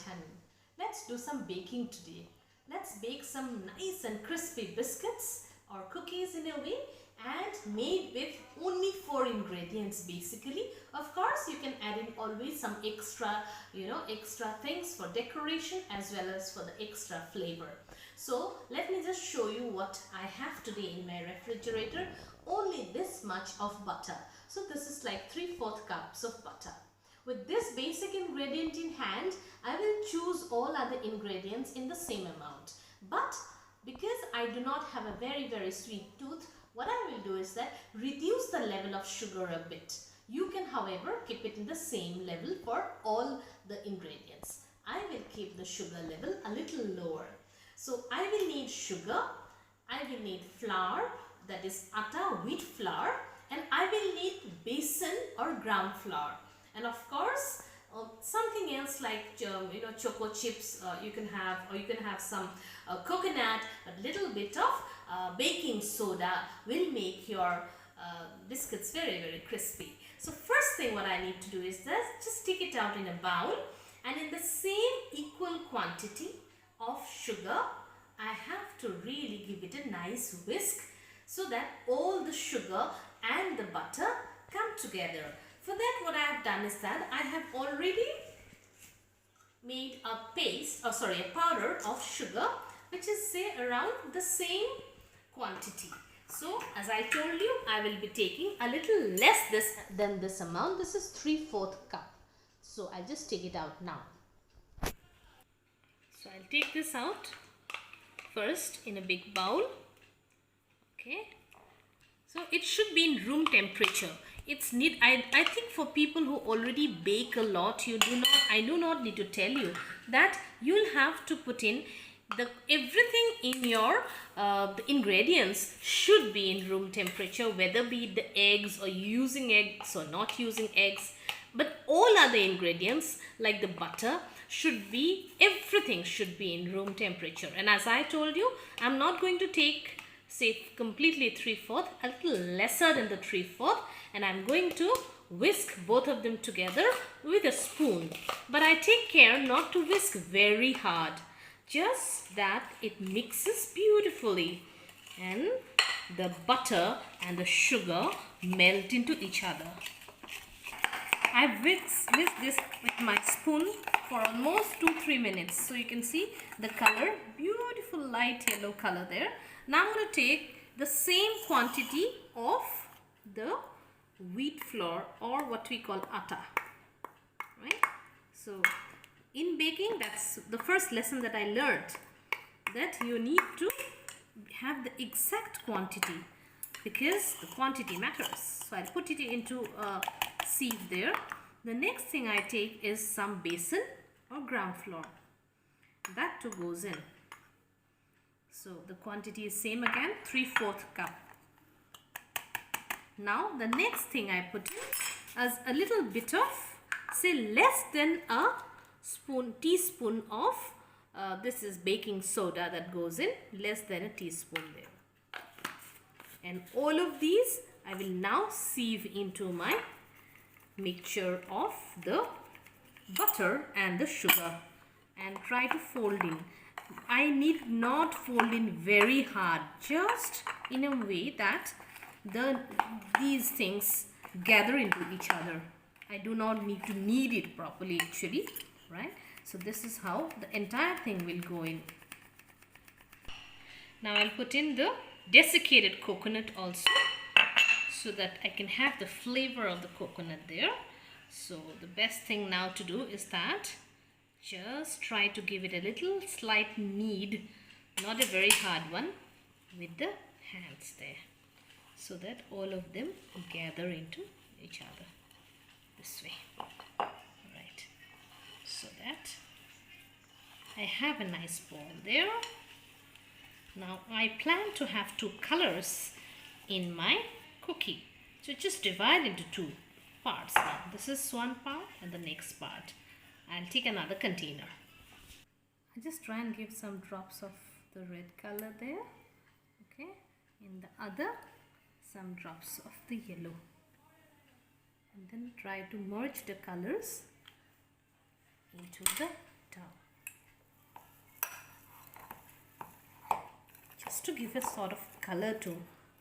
channel. Let's do some baking today. Let's bake some nice and crispy biscuits or cookies in a way, and made with only 4 ingredients basically. Of course, you can add in always some extra, extra things for decoration as well as for the extra flavor. So let me just show you what I have today in my refrigerator. Only this much of butter. So this is like 3/4 cups of butter. With this basic ingredient in hand, I will choose all other ingredients in the same amount. But because I do not have a very sweet tooth, what I will do is that reduce the level of sugar a bit. You can, however, keep it in the same level for all the ingredients. I will keep the sugar level a little lower. So I will need sugar, I will need flour, that is atta, wheat flour, and I will need besan or ground flour. And of course, something else like choco chips you can have, or you can have some coconut. A little bit of baking soda will make your biscuits very crispy. So first thing what I need to do is this: just take it out in a bowl, and in the same equal quantity of sugar, I have to really give it a nice whisk so that all the sugar and the butter come together. For that, what I have done is that I have already made a powder of sugar, which is say around the same quantity. So as I told you, I will be taking a little less than this amount. This is 3/4 cup. So I'll just take it out now. So I'll take this out first in a big bowl. Okay. So it should be in room temperature. I think for people who already bake a lot, I do not need to tell you that you'll have to put in everything in your the ingredients should be in room temperature, whether be it the eggs or using eggs or not using eggs. But all other ingredients like the butter everything should be in room temperature. And as I told you, I'm not going to take say completely 3/4, a little lesser than the 3/4, and I'm going to whisk both of them together with a spoon. But I take care not to whisk very hard, just that it mixes beautifully and the butter and the sugar melt into each other. I've whisked this with my spoon for almost 2-3 minutes. So you can see the color, beautiful light yellow color there. Now I'm going to take the same quantity of the wheat flour, or what we call atta, right? So in baking, that's the first lesson that I learned, that you need to have the exact quantity because the quantity matters. So I'll put it into a sieve there. The next thing I take is some besan or ground flour. That too goes in. So the quantity is same again, 3/4 cup. Now the next thing I put in is a little bit of, say less than a teaspoon of this is baking soda that goes in, less than a teaspoon there. And all of these I will now sieve into my mixture of the butter and the sugar and try to fold in. I need not fold in very hard, just in a way that these things gather into each other. I do not need to knead it properly actually, right? So this is how the entire thing will go in. Now I'll put in the desiccated coconut also, so that I can have the flavor of the coconut there. So the best thing now to do is that just try to give it a little slight knead, not a very hard one, with the hands there, so that all of them gather into each other this way. Right, so that I have a nice ball there. Now I plan to have 2 colors in my cookie, so just divide into 2 parts. Now this is one part and the next part. I'll take another container. I just try and give some drops of the red color there, okay, in the other some drops of the yellow, and then try to merge the colors into the top. to give a sort of color to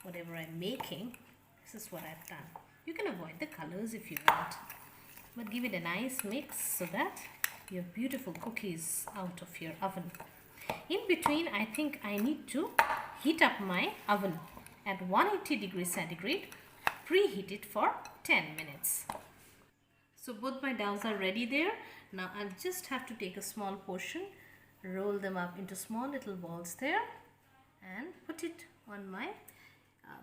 whatever I'm making, this is what I've done. You can avoid the colors if you want, but give it a nice mix so that you have beautiful cookies out of your oven. In between, I think I need to heat up my oven at 180 degrees centigrade. Preheat it for 10 minutes. So both my doughs are ready there. Now I'll just have to take a small portion, roll them up into small little balls there, and put it on my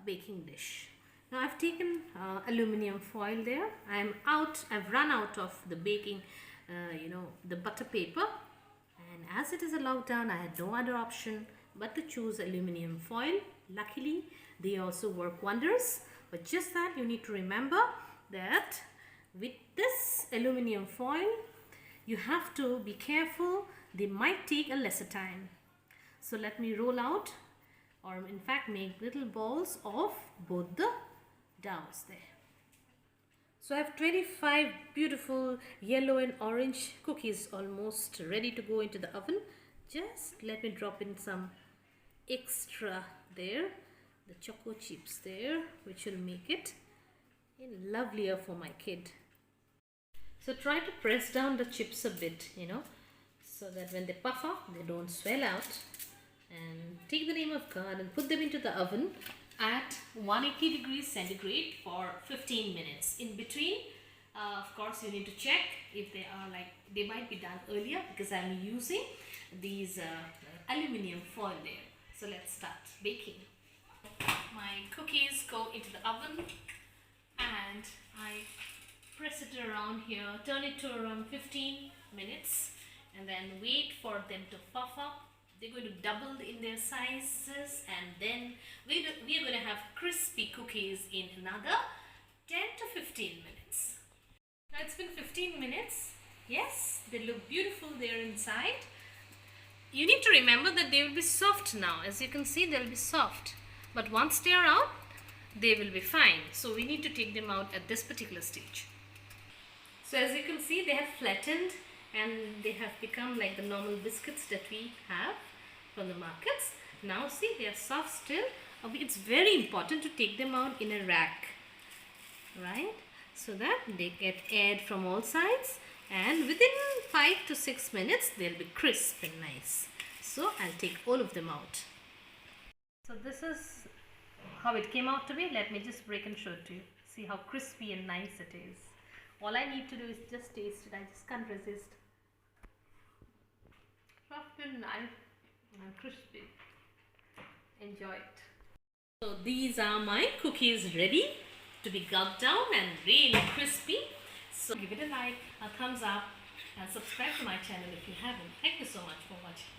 baking dish. Now I've taken aluminum foil there. I've run out of the baking, the butter paper, and as it is a lockdown, I had no other option but to choose aluminum foil. Luckily, they also work wonders. But just that, you need to remember that with this aluminum foil, you have to be careful. They might take a lesser time. So let me roll out, or in fact make little balls of both the doughs there. So I have 25 beautiful yellow and orange cookies almost ready to go into the oven. Just let me drop in some extra there, the Choco chips there, which will make it lovelier for my kid. So try to press down the chips a bit, so that when they puff up, they don't swell out. And take the name of God and put them into the oven at 180 degrees centigrade for 15 minutes. In between, of course, you need to check if they might be done earlier, because I'm using these aluminum foil there. So let's start baking. My cookies go into the oven and I press it around here, turn it to around 15 minutes and then wait for them to puff up. They're going to double in their sizes, and then we are going to have crispy cookies in another 10 to 15 minutes. Now it's been 15 minutes. Yes, they look beautiful there inside. You need to remember that they will be soft now. As you can see, they'll be soft. But once they are out, they will be fine. So we need to take them out at this particular stage. So as you can see, they have flattened and they have become like the normal biscuits that we have from the markets. Now see, they are soft still. It's very important to take them out in a rack, right? So that they get aired from all sides, and within 5 to 6 minutes they'll be crisp and nice. So I'll take all of them out. So this is how it came out to be. Let me just break and show it to you. See how crispy and nice it is. All I need to do is just taste it. I just can't resist. Soft and nice and crispy. Enjoy it. So these are my cookies ready to be gulped down and really crispy. So give it a like, a thumbs up, and subscribe to my channel if you haven't. Thank you so much for watching.